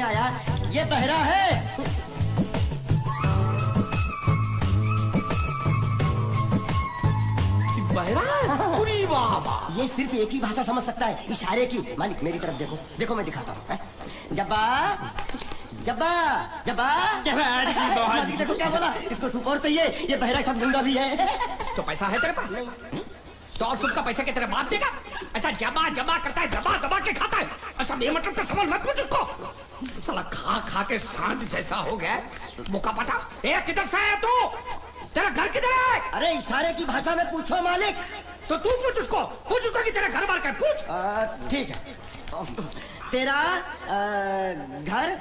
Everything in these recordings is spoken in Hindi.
आया, ये बहरा है। बहरा है? बाबा, ये सिर्फ एक ही भाषा समझ सकता है, इशारे की। मालिक मेरी तरफ देखो, देखो मैं दिखाता हूँ। जब्बा जब्बा जब्बा मालिक देखो क्या बोला, इसको सूप और चाहिए, ये बहरा के साथ गूंगा भी है। तो पैसा है तेरे पास? नहीं। तो और सूप का पैसा क्या तेरे बाप देगा? ऐसा जबा जबा करता है, दबा दबा के खाता है। अच्छा बेमतलब का सवाल मत पूछ उसको। तो साला खा खा के सांड जैसा हो गया। मुका पता, ए किधर से है तू? तेरा घर किधर है? अरे इशारे की भाषा में पूछो मालिक। तो तू पूछ उसको कि तेरा घर बार क्या, पूछ। ठीक है, तेरा घर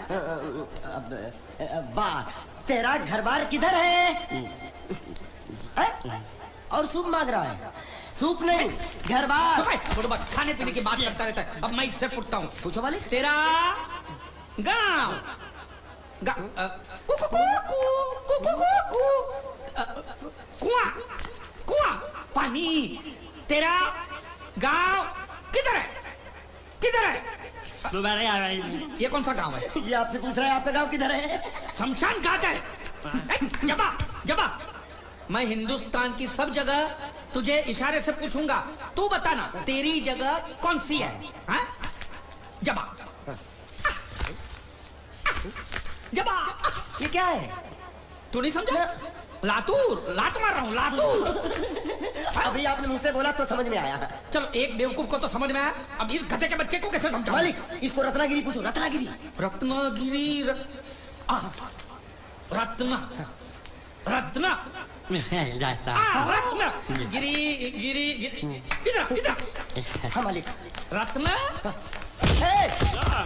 बार, तेरा घर बार किधर है? और सूप मांग रहा है। सूप नहीं, घर बार। खाने पीने की बात करता रहता है। अब मैं इससे पूछता हूँ, पूछो मालिक। तेरा गाँव कुआं कुआं पानी, तेरा गांव किधर है? किधर है? ये कौन सा गांव है? ये आपसे पूछ रहा है, आपका गांव किधर है? शमशान घाट है। जबा जबा, मैं हिंदुस्तान की सब जगह तुझे इशारे से पूछूंगा, तू बताना तेरी जगह कौन सी है? हा? जबा जबा, ये क्या है? तू नहीं समझा? लातूर, लात मार रहा हूँ, लातूर। अभी आपने मुझसे बोला तो समझ में आया। चलो एक बेवकूफ को तो समझ में आया, अब इस गधे के बच्चे को कैसे समझाऊं? मालिक इसको रत्नागिरी पूछो, रत्नागिरी। रत्नागिरी रत्ना रत्ना गिरी गिरी इधर इधर। हाँ मालिक। रत्ना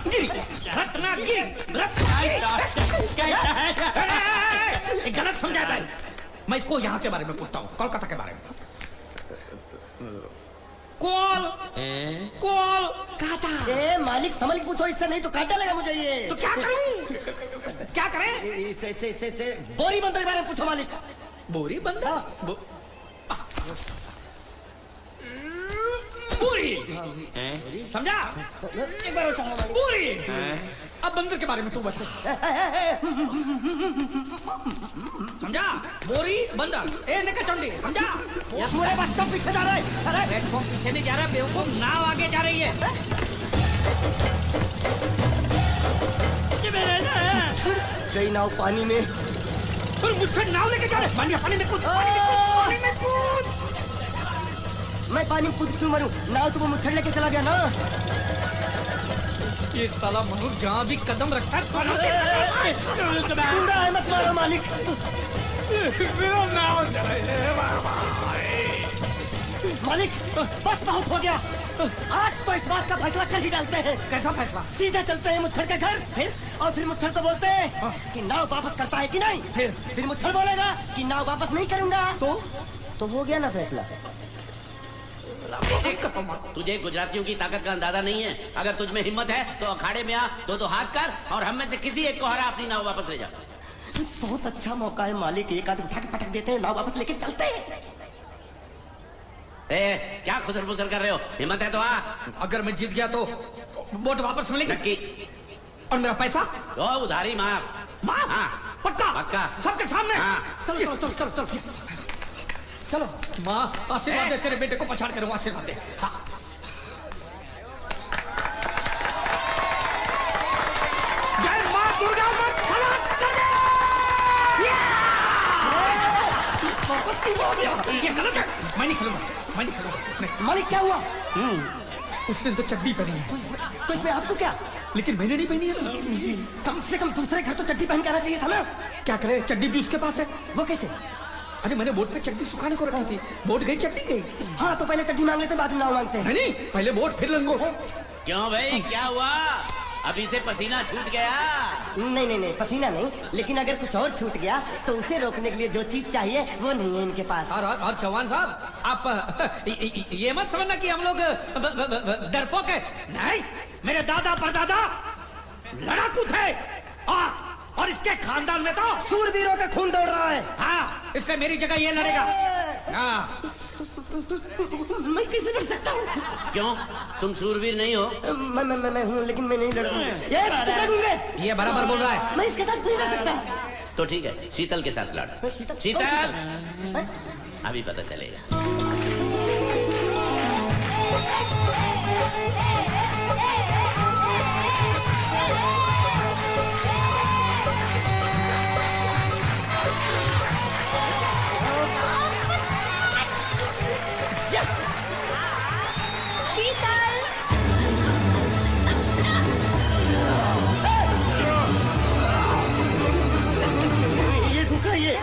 गिरी, रत्ना गिरी, गलत समझा है। मैं इसको यहाँ के बारे में पूछता हूँ, कोलकाता के बारे में। कोल काटा। मालिक समझ पूछो इससे, नहीं तो काटा लगा मुझे ये। तो क्या करूं? क्या करें? से बोरी बंदर के बारे में पूछो मालिक। बोरी बंदर? बोरी समझा? एक बार और चढ़ाओ मालिक। बोरी। अब बंदर के बारे में तू बता। समझा? बोरी बंदर, ए नकाचंडी, समझा? सूरे बच्चा पीछे जा रहा है। अरे प्लेटफॉर्म पीछे नहीं जा रहा बेवकूफ, नाव आगे जा रही है। गई नाव पानी में। और मुझसे नाव लेके जा रहे? पानी में कूद, पानी में कूद। मैं पानी में कूद क्यों मरूं? नाव तो वो मुझे लेके चला गया ना। ये साला मनुष्य जहाँ भी कदम रखता है गुंडा है, मत मारो मालिक। मेरा नाव मालिक बस बहुत हो गया, आज तो इस बात का फैसला कर ही डालते हैं। कैसा फैसला? सीधे चलते हैं मुच्छड़ के घर, फिर मुच्छड़ तो बोलते हैं कि नाव वापस करता है कि नहीं। फिर मुच्छड़ बोलेगा कि नाव वापस नहीं करूंगा। तो हो गया ना फैसला। तुझे गुजरातियों की ताकत का अंदाजा नहीं है। अगर तुझ में हिम्मत है तो अखाड़े में आ, दो हाथ कर और हम में से किसी एक को हरा, अपनी नाव वापस ले जा। बहुत अच्छा मौका है मालिक, एक आदमी उठा के पटक देते हैं, नाव वापस लेके चलते हैं। क्या खुसर फुसर कर रहे हो? हिम्मत है तो आ। अगर मैं जीत गया तो बोट वापस मिलेगी? नक्की। और मेरा पैसा? तो उधारी माफ। माफ? हाँ। पक्का? पक्का। सबके सामने? हाँ। चलो चलो चलो चलो चलो चलो। माँ आशीर्वाद दे, तेरे बेटे को पछाड़ कर आशीर्वाद दे। हाँ। जय माँ दुर्गा, खलास कर दे। वापस क्यों हो गया? ये गलत है, मैं नहीं खेलूंगा, मैं नहीं खेलूंगा। मालिक क्या हुआ? उसने तो चड्डी पहनी है। तो इसमें आपको क्या? लेकिन मैंने नहीं पहनी है। कम से कम दूसरे घर तो चड्डी पहन के आना चाहिए था ना। क्या करे, चड्डी भी उसके पास है। वो कैसे? अरे मैंने बोट पे चड्डी सुखाने को रखी थी, बोट गई चड्डी गई। हाँ तो पहले चड्डी मांग लेते, बाद में नाव मांगते हैं। नहीं, पहले बोट फिर लंगोट। क्यों भाई, क्या हुआ? अभी से पसीना छूट गया? नहीं नहीं नहीं, पसीना नहीं, लेकिन अगर कुछ और छूट गया तो उसे रोकने के लिए जो चीज चाहिए वो नहीं है इनके पास। और चौहान साहब, आप ये मत समझना कि हम लोग डरपोक है। नहीं, मेरे दादा परदादा लड़ाकू थे, और इसके खानदान में तो शूरवीरों का खून दौड़ रहा है। हाँ, इसलिए मेरी जगह ये लड़ेगा। हाँ। मैं कैसे लड़ सकता हूँ? क्यों, तुम शूरवीर नहीं हो? मैं हूँ, लेकिन मैं नहीं लड़ूंगा। ये ये बराबर बोल रहा है। मैं इसके साथ नहीं रह सकता। तो ठीक है, शीतल के साथ लड़। शीतल? शीतल, अभी पता चलेगा। ये धोखा, ये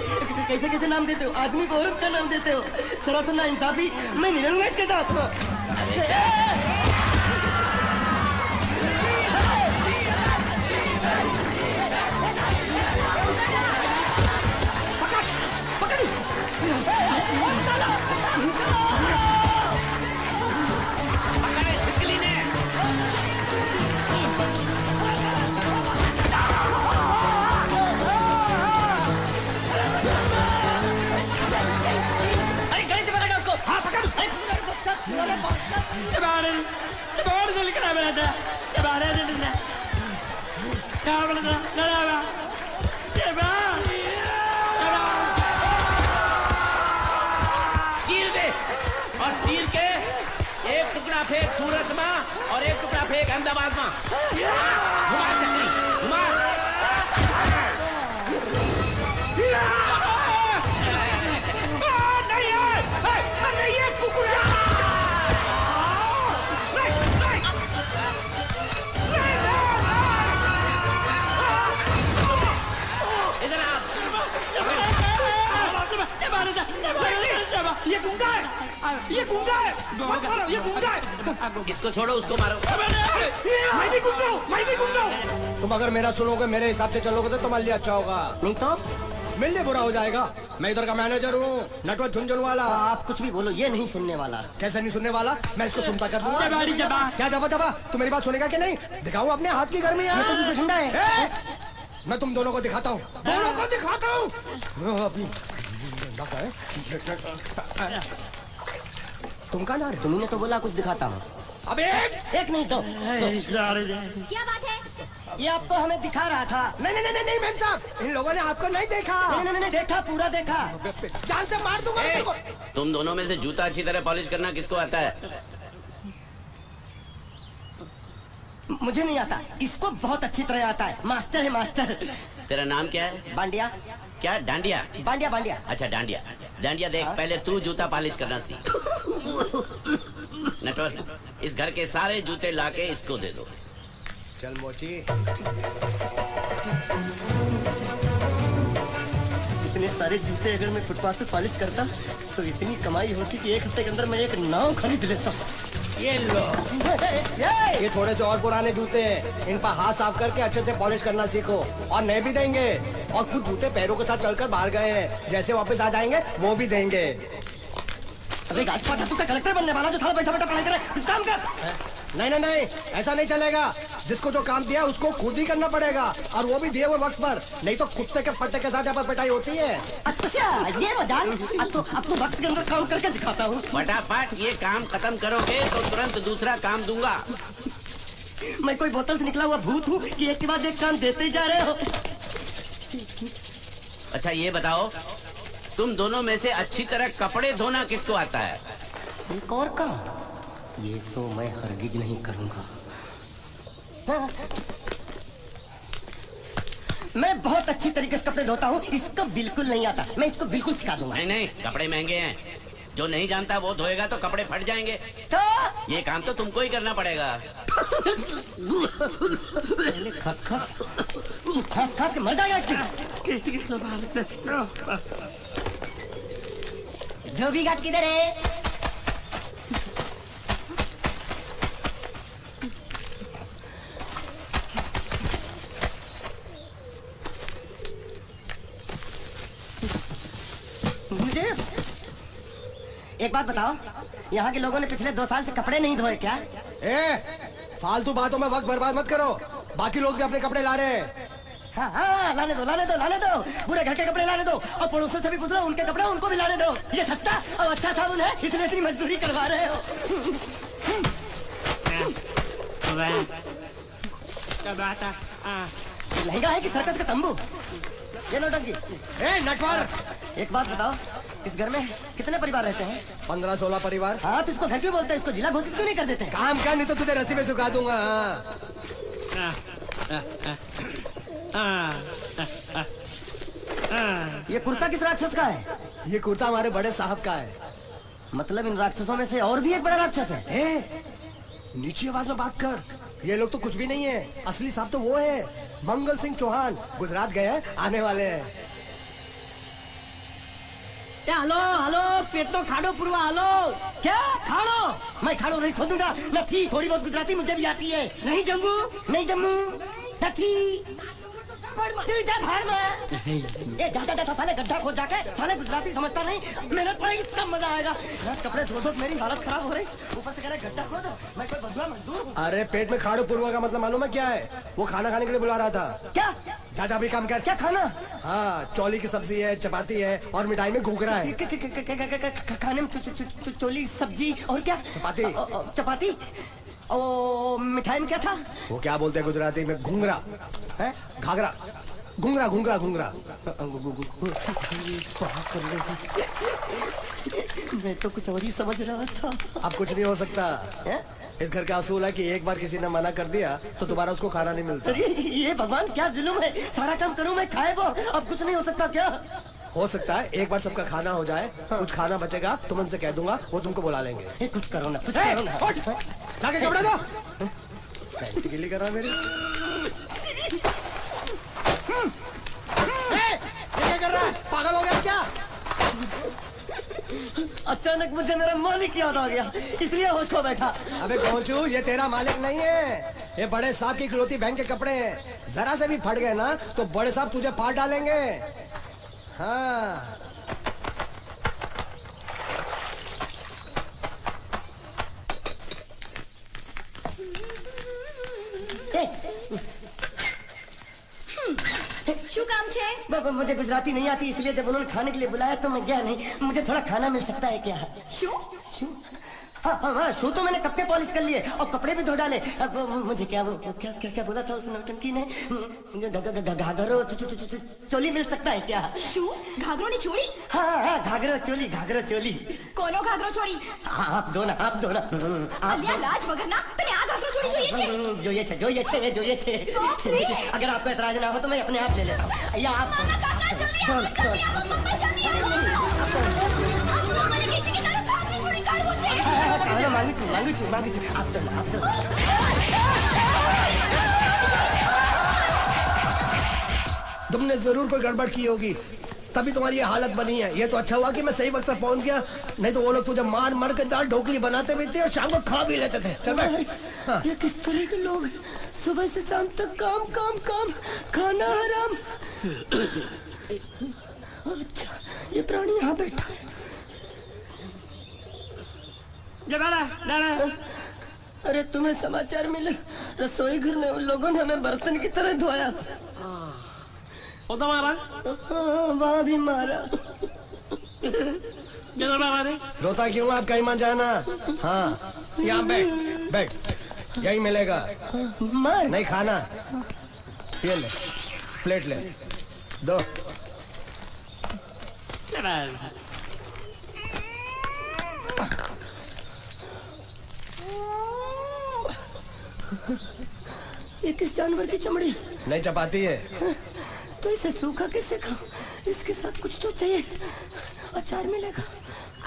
कैसे कैसे नाम देते हो? आदमी को औरत का नाम देते हो। थोड़ा सा ना इंसाफी। मैं नहीं रहूंगा इसके साथ। अरे जा। पकड़ इसको। पकड़े छिपकली ने। अरे गले से पकड़ा उसको। हाँ पकड़ उसको। चीर दे, और चीर के एक टुकड़ा फेंक सूरत में और एक टुकड़ा फेंक अहमदाबाद में। घुमा चक्री, घुमा। नहीं है कुकुर। इधर आ। ये गुंगा है, ये गुंगा है। मत मारो, ये गुंगा है। इसको छोड़ो, उसको मारो। मैं भी गुंगा हूँ, मैं भी गुंगा हूँ। तुम अगर मेरा सुनोगे, मेरे हिसाब से चलोगे तो तुम्हारे लिए अच्छा होगा। नहीं तो मेरे लिए बुरा हो जाएगा। मैं इधर का मैनेजर हूँ, नटवर झुंझुनवाला। आप कुछ भी बोलो, ये नहीं सुनने वाला। कैसे नहीं सुनने वाला? मैं इसको सुनता कर दूंगा। क्या जबा जबा? तू मेरी बात सुनेगा कि नहीं? दिखाऊं अपने हाथ की गर्मी? ये तो बिल्कुल ठंडा है। मैं तुम दोनों को दिखाता हूँ, दोनों को दिखाता हूँ। तुम कहाँ जा रहे हो? तुम्ही ने तो बोला कुछ दिखाता हूँ। अब एक नहीं तो क्या बात है? ये अब तो हमें दिखा रहा था। नहीं नहीं नहीं नहीं मैम साहब, इन लोगों ने आपको नहीं देखा। नहीं नहीं नहीं देखा, पूरा देखा। जान से मार दूंगा तेरे को। तुम दोनों में से जूता अच्छी तरह पॉलिश करना किसको आता है? मुझे नहीं आता, इसको बहुत अच्छी तरह आता है। मास्टर है मास्टर। तेरा नाम क्या है? बांडिया क्या? डांडिया? बांडिया बांडिया। अच्छा डांडिया। डांडिया देख, पहले तू जूता पॉलिश करना सीख। नटवर, इस घर के सारे जूते लाके इसको दे दो। चल मोची। इतने सारे जूते अगर मैं फुटपाथ पे पॉलिश करता तो इतनी कमाई होती कि एक हफ्ते के अंदर मैं एक नाव खरीद लेता। ये लो, ये थोड़े से और पुराने जूते हैं, इन पर हाथ साफ करके अच्छे से पॉलिश करना सीखो। और नए भी देंगे, और कुछ जूते पैरों के साथ चलकर बाहर गए हैं, जैसे वापस आ जाएंगे वो भी देंगे। अरे गाजपाट, तू का कलेक्टर बनने वाला जो थाला बैठा बैठा पढ़ाई करे, कुछ काम कर। नहीं नहीं नहीं, ऐसा नहीं चलेगा। जिसको जो काम दिया उसको खुद ही करना पड़ेगा, और वो भी दिए हुए वक्त पर। नहीं तो कुत्ते के पट्टे के साथ यहाँ पर पिटाई होती है। अच्छा ये मजाक। अब तो वक्त के अंदर काम करके दिखाता हूँ। फटाफट ये काम खत्म करोगे तो तुरंत दूसरा काम दूंगा। मैं कोई बोतल से निकला हुआ भूत हूँ कि एक के बाद एक काम देते ही जा रहे हो। अच्छा ये बताओ, तुम दोनों में से अच्छी तरह कपड़े धोना किसको आता है? एक और काम, ये तो मैं हरगिज नहीं करूंगा। हाँ। मैं बहुत अच्छी तरीके से कपड़े धोता हूँ, इसको बिल्कुल नहीं आता। मैं इसको बिल्कुल सिखा दूंगा। नहीं नहीं, कपड़े महंगे हैं। जो नहीं जानता वो धोएगा तो कपड़े फट जाएंगे। तो ये काम तो तुमको ही करना पड़ेगा। खस खस, तू खस खस के मर जाएगा। धोबी घाट किधर है? मुझे एक बात बताओ, यहाँ के लोगों ने पिछले 2 साल से कपड़े नहीं धोए क्या? फालतू बातों में वक्त बर्बाद मत करो। बाकी लोग भी अपने कपड़े ला रहे हैं। हाँ हाँ, लाने दो लाने दो लाने दो। पूरे घर के कपड़े लाने दो, और पड़ोसियों से भी पूछ लो, उनके कपड़े उनको भी लाने दो। ये सस्ता और अच्छा साबुन है, इसलिए इतनी मजदूरी करवा रहे हो। लहंगा है कि सर्कस का तंबू? ये नौटंकी। ए नटवर, एक बात बताओ, इस घर में कितने परिवार रहते हैं? 15-16 परिवार। हाँ, तो इसको घर क्यों बोलते हैं? इसको जिला घोषित क्यों नहीं कर देते? काम कर, नहीं तो तुझे रस्सी में सुखा दूंगा। ये कुर्ता किस राक्षस का है? ये कुर्ता हमारे बड़े साहब का है। मतलब इन राक्षसों में से और भी एक बड़ा राक्षस है? नीची आवाज में बात कर। ये लोग तो कुछ भी नहीं है, असली साहब तो वो है मंगल सिंह चौहान। गुजरात गए हैं, आने वाले हैं। हेलो हेलो, पेट तो खाड़ो पुरवा। हेलो, क्या खाड़ो? मैं खाड़ो नहीं खोदूंगा। नहीं, थोड़ी बहुत गुजराती मुझे भी आती है। नहीं जम्मू, नहीं जम्मू, नहीं। तू जा भाड़ में। ए जा जा जा, साले गड्ढा खोद जाके। साले गुजराती समझता नहीं, मेहनत पड़ेगी तब मजा आएगा। ना कपड़े धो धो मेरी हालत खराब हो रही, ऊपर से कह रहे गड्ढा खोद। मैं कोई बंधुआ मजदूर हूँ? अरे पेट में खाड़ो पुरवा का मतलब मालूम है क्या है? वो खाना खाने के लिए बुला रहा था। क्या? जा जा भी काम कर। क्या खाना? हाँ, चौली की सब्जी है, चपाती है और मिठाई में घूघरा है। खाने में चोली सब्जी और क्या? चपाती। चपाती। ओ मिठाई में क्या था? वो क्या बोलते हैं गुजराती में? घूंघरा है, घाघरा, घूंघरा घूंघरा घूंघरा। मैं तो कुछ और ही समझ रहा था। अब कुछ नहीं हो सकता है? इस घर का असूल है कि एक बार किसी ने मना कर दिया तो दोबारा उसको खाना नहीं मिलता। अरे ये भगवान क्या जुल्म है? सारा काम करूं मैं, खाए वो। अब कुछ नहीं हो सकता क्या? हो सकता है एक बार सबका खाना हो जाए। कुछ खाना बचेगा तो मैं उनसे कह दूंगा, वो तुमको बुला लेंगे। कुछ करो ना, कुछ करो ना। जाके कपड़े दो। पैंट गिल्ली कर रहा है मेरी। ये क्या कर रहा है? पागल हो गया क्या? अचानक मुझे मेरा मालिक याद आ गया, इसलिए होश खो बैठा। अबे पहुंचू, ये तेरा मालिक नहीं है, ये बड़े साहब की इकलौती बहन के कपड़े हैं। जरा से भी फट गए ना तो बड़े साहब तुझे फाड़ डालेंगे। हाँ, શું કામ છે? मुझे गुजराती नहीं आती, इसलिए जब उन्होंने खाने के लिए बुलाया तो मैं गया नहीं। मुझे थोड़ा खाना मिल सकता है क्या? શું? शू? हाँ हाँ हाँ, शू तो मैंने कब के पॉलिश कर लिए और कपड़े भी धो डाले। अब मुझे क्या क्या क्या क्या बोला था उस नौटंकी ने? घाघरो चोली मिल सकता है क्या? શું? ઘાઘરોની ચોળી? हाँ हाँ, घाघरो चोली, घाघरो चोली। કોનો ઘાઘરો ચોળી? आप दो ना, आप दो ना, आप અલ્યા લાજ વગરના તને આ ઘાઘરો ચોળી જોઈએ છે? જોઈએ છે। अगर आपको एतराज ना हो तो मैं अपने आप ले लेता हूँ। या आप કાકા જલ્દી આવો, જલ્દી આવો, પપ્પા જલ્દી આવો। આ મને કહે છે કે તારે ઘાઘરો ચોળી કાઢવો છે। मांगू छू, आप दो। तुमने जरूर कोई गड़बड़ की होगी, तभी तुम्हारी ये हालत बनी है। ये तो अच्छा हुआ कि मैं सही वक्त पर पहुंच गया, नहीं तो वो लोग तुझे मार मार के दाल ढोकली बनाते भी थे और शाम को खा भी लेते थे। चल बैठ। हाँ। ये किस तरह के लोग हैं? सुबह से शाम तक काम काम काम, खाना हराम। अच्छा, ये प्राणी यहाँ बैठा है। अरे तुम्हें समाचार मिले? रसोई घर में उन लोगों ने हमें बर्तन की तरह धोया। मारा? हाँ, वहाँ भी मारा। रोता क्यों? आप कहीं मत जाना। हाँ, यहाँ बैठ, यही मिलेगा। मार नहीं खाना, ये ले, प्लेट ले, दो। ये किस जानवर की चमड़ी? नहीं चपाती है। तो इसे सूखा कैसे खाऊं? इसके साथ कुछ तो चाहिए। अचार मिलेगा?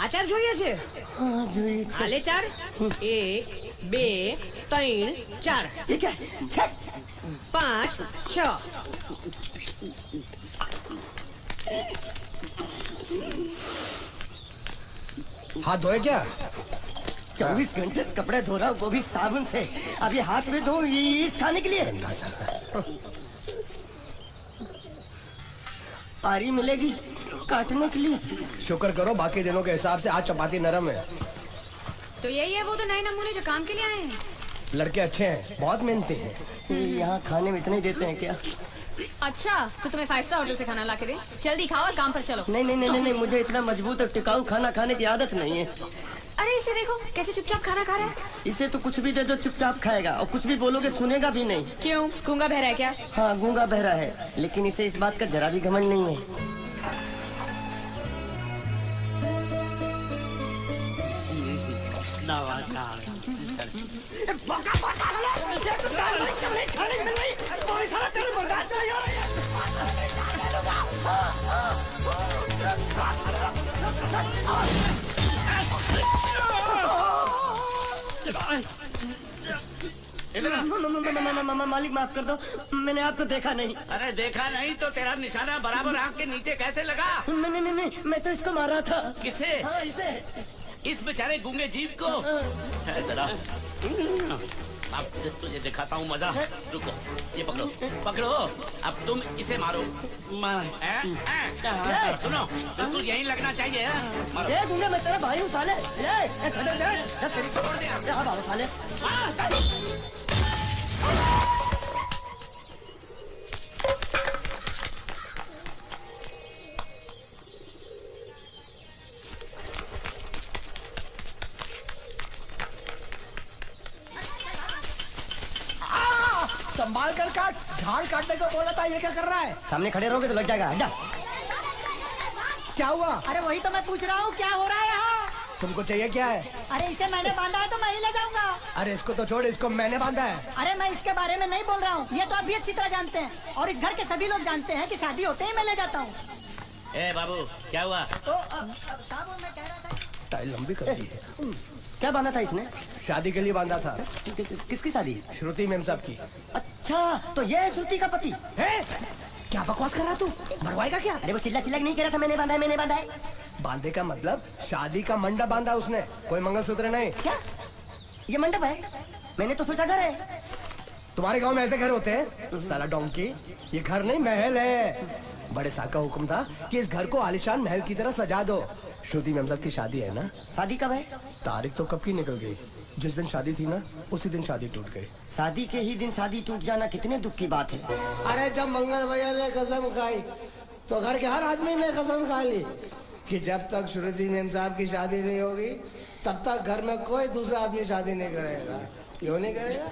આચાર જોઈએ છે? हाँ જોઈએ છે। આલે ચાર 1 2 3 4 ये क्या है? छट! 5 6 हाथ धोए क्या? 24 घंटे से कपड़े धो रहा हूँ, वो भी साबुन से। अब ये हाथ में धो इस खाने के लिए? आरी मिलेगी काटने के लिए? शुक्र करो बाकी दिनों के हिसाब से आज चपाती नरम है। तो यही है वो तो नए नमूने जो काम के लिए आए हैं। लड़के अच्छे हैं, बहुत मेहनती हैं। यहाँ खाने में इतने देते हैं क्या? अच्छा, तो तुम्हें 5 स्टार होटल से खाना ला के दे? जल्दी खाओ और काम पर चलो। नहीं, मुझे इतना मजबूत और टिकाऊ खाना खाने की आदत नहीं है। अरे इसे देखो कैसे चुपचाप खाना खा रहा है। इसे तो कुछ भी दे दो चुपचाप खाएगा और कुछ भी बोलोगे सुनेगा भी नहीं। क्यों, गूंगा बहरा है क्या? हाँ गूंगा बहरा है, लेकिन इसे इस बात का जरा भी घमंड नहीं है। मालिक माफ कर दो, मैंने आपको देखा नहीं। अरे देखा नहीं तो तेरा निशाना बराबर आंख के नीचे कैसे लगा? नहीं, मैं तो इसको मारा था। किसे? हाँ, इसे। इस बेचारे गूंगे जीव को? है जरा, अब तुझे दिखाता हूँ मजा। रुको, ये पकड़ो पकड़ो, अब तुम इसे मारो। सुनो, बिल्कुल यहीं लगना चाहिए। मारो। ये गूंगा मैं तेरा भाई हूँ साले। तेरी छोड़ दे। हाँ बाबू साले। संभाल कर काट, झाड़ काटने को बोला था, ये क्या कर रहा है? सामने खड़े रहोगे तो लग जाएगा। हट जा। क्या हुआ? अरे वही तो मैं पूछ रहा हूँ, क्या हो रहा है यहाँ? तुमको चाहिए क्या है? अरे इसे मैंने बांधा है तो मैं ही ले जाऊंगा। अरे इसको तो छोड़, इसको मैंने बांधा है। अरे मैं इसके बारे में नहीं बोल रहा हूँ, ये तो आप भी अच्छी तरह जानते हैं और इस घर के सभी लोग जानते हैं कि शादी होते ही मैं ले जाता हूँ। ए बाबू, क्या हुआ? तो साहब मैं कह रहा था, टाइल लंबी कर दी है। क्या बांधा था इसने? शादी के लिए बांधा था। किसकी शादी? श्रुति मेम साहब की। अच्छा, तो ये है श्रुति का पति? है? क्या बकवास कर रहा तू? मरवाएगा क्या? अरे वो चिल्ला चिल्ला नहीं कह रहा था मैंने बांधा है, मैंने बांधा है। बांधे का मतलब शादी का मंडप बांधा उसने, कोई मंगलसूत्र नहीं। क्या ये मंडप है? मैंने तो सोचा घर है। तुम्हारे गांव में ऐसे घर होते हैं? साला डोंकी, ये घर नहीं महल है। बड़े साहब का हुक्म था कि इस घर को आलिशान महल की तरह सजा दो। श्रुति मेम साहब की शादी है ना? शादी कब है? तारीख तो कब की निकल गई। जिस दिन शादी थी ना, उसी दिन शादी टूट गई। शादी के ही दिन शादी टूट जाना कितने दुख की बात है। अरे जब मंगल भैया ने कसम खाई तो घर के हर आदमी ने कसम खा ली कि जब तक श्रुति मेम साहब की शादी नहीं होगी तब तक घर में कोई दूसरा आदमी शादी नहीं करेगा। क्यों नहीं करेगा?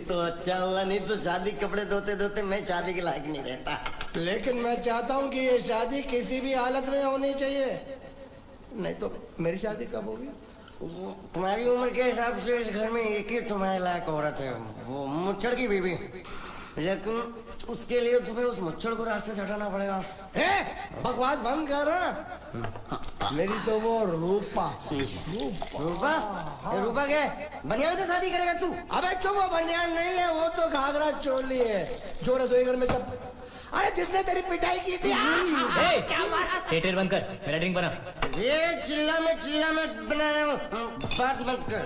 तो अच्छा हुआ, नहीं तो शादी कपड़े धोते धोते मैं शादी के लायक नहीं रहता। लेकिन मैं चाहता हूँ कि ये शादी किसी भी हालत में होनी चाहिए, नहीं तो मेरी शादी कब होगी? तुम्हारी उम्र के हिसाब से इस घर में एक ही तुम्हारे लायक औरत है, वो मुच्छड़ की बीवी। लेकिन उसके लिए तुम्हें उस मुच्छड़ को रास्ते से हटाना पड़ेगा। बकवास बंद कर रहा। मेरी तो वो रूपा। रूपा? रूपा क्या? बनियान से शादी करेगा तू? अबे चुप, वो बनियान नहीं है, वो तो घाघरा चोली है जो रसोई घर में अरे जिसने तेरी पिटाई की थी। क्या मारा? थिएटर बंद कर, मेरा ड्रिंक बना। ये चिल्ला में बना रहा हूँ, बात मत कर।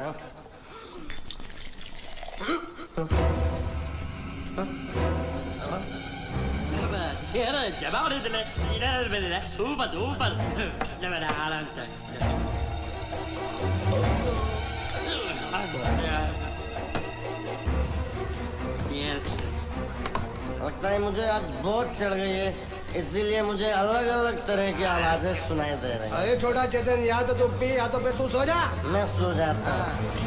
लगता है मुझे आज बहुत चढ़ गई है, इसीलिए मुझे अलग अलग तरह की आवाजें सुनाई दे रही हैं। अरे छोटा चेतन, या तो तू पी या तो फिर तू सो जा। मैं सो जाता हूँ।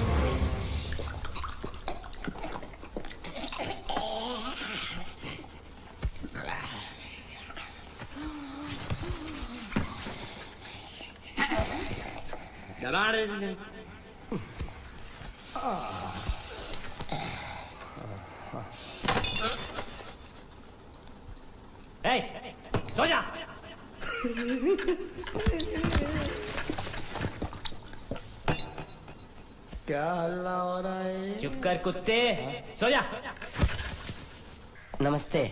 सो जा। क्या हल्ला हो रहा है? चुप कर कुत्ते, सो जा। नमस्ते।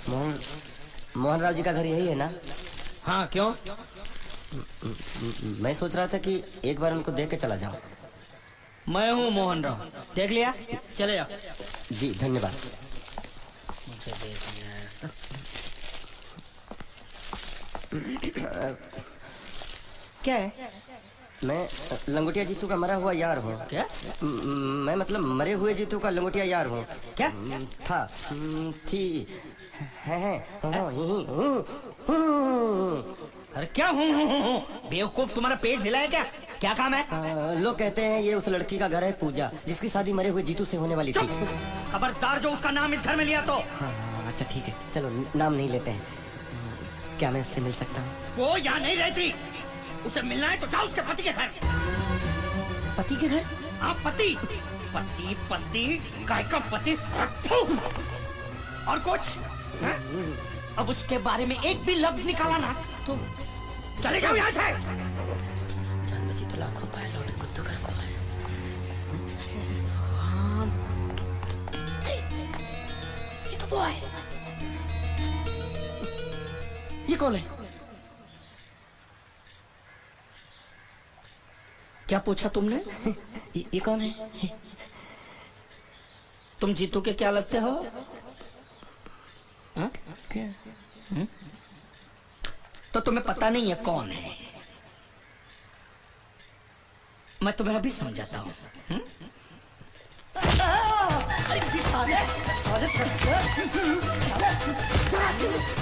मोहन राव जी का घर यही है ना? हाँ, क्यों? मैं सोच रहा था कि एक बार उनको देख के चला जाऊं। मैं हूँ मोहन राव, देख लिया? चले जाओ। जी धन्यवाद। क्या है? मैं लंगोटिया जीतू का मरा हुआ यार हूँ। क्या? मैं मतलब मरे हुए जीतू का लंगोटिया यार हूँ। क्या? था, थी, है, अरे क्या हूँ? बेवकूफ, तुम्हारा पेट हिला है क्या? क्या काम है? लोग कहते हैं ये उस लड़की का घर है पूजा, जिसकी शादी मरे हुए जीतू से होने वाली थी। खबरदार जो उसका नाम इस घर में लिया तो। हाँ, अच्छा ठीक है, चलो नाम नहीं लेते हैं। क्या मैं उससे मिल सकता हूँ? वो यहाँ नहीं रहती। उसे मिलना है तो जाओ उसके पति के घर। पति के घर? हाँ, पति पति पति काय का पति। और कुछ है? अब उसके बारे में एक भी लफ्ज निकाला ना तो चले जाओ यहाँ से। जान बची तो लाखों पाए लौटे कुत्तों घर को आए। ये तो वो है। ये कौन है? क्या पूछा तुमने? ये कौन है? तुम जीतू के क्या लगते हो? हाँ? क्या? तो तुम्हें पता नहीं है कौन है? मैं तुम्हें अभी समझाता हूँ।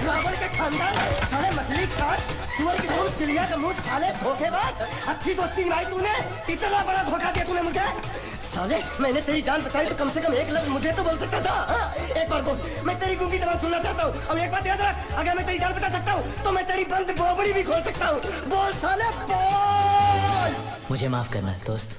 रावण के खानदान साले मछली काट सुअर की खून चिड़िया का मुंह साले धोखेबाज। अच्छी दोस्ती निभाई तूने, इतना बड़ा धोखा दिया तूने मुझे। साले मैंने तेरी जान बचाई तो कम से कम एक लफ्ज मुझे तो बोल सकता था। हाँ? एक बार बोल, मैं तेरी गूंगी जबान सुनना चाहता हूँ। और एक बात याद रख, अगर मैं तेरी जान बचा सकता हूँ तो मैं तेरी बंद बोबड़ी भी खोल सकता हूँ। बोल साले बोल। मुझे माफ करना है दोस्त।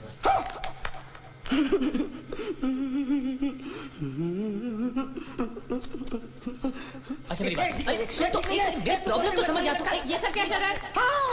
अच्छा मेरी बात, अरे सुन तो, एक सेकंड, मेरी प्रॉब्लम तो समझ आ। तो ये सब क्या चल रहा है? हाँ,